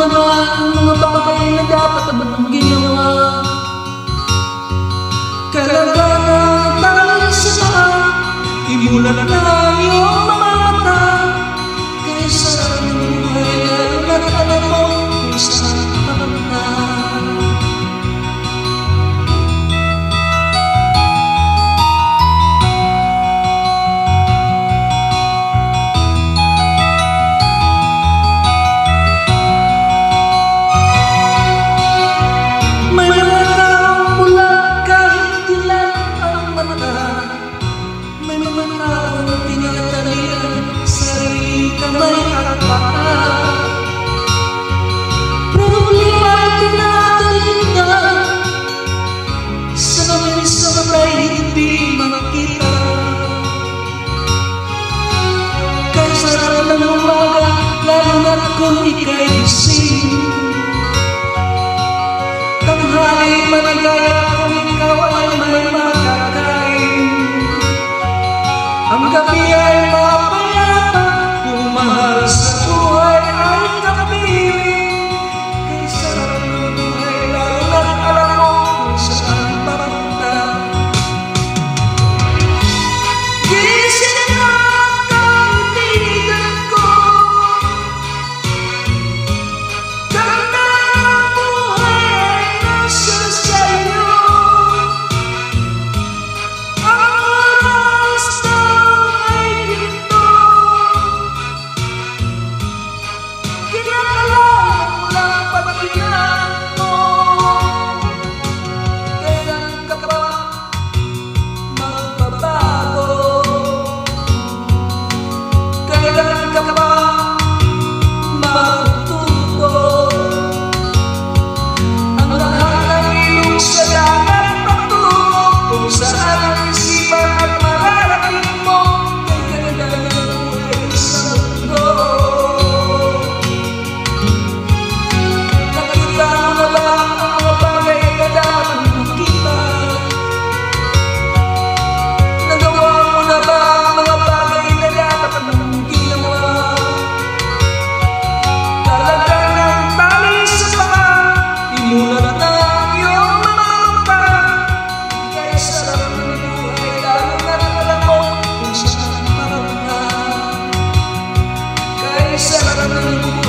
na ba ang mga bagay na dapat mong ginawa? Kailangan tayo sa lahat, imulat na iyong mga mata. Kaya sarap ng buhay at alam mo kung saan papunta. Kung ika'y gising, tanghali maligaya kung ikaw ay may makakain. Ang gabi ay mapayapa kung mahal sa buhay ay kapiling. Kay sarap ng buhay lalo na't alam mo kung saan papunta. Gising na kaibigan ko, sarap ng buhay.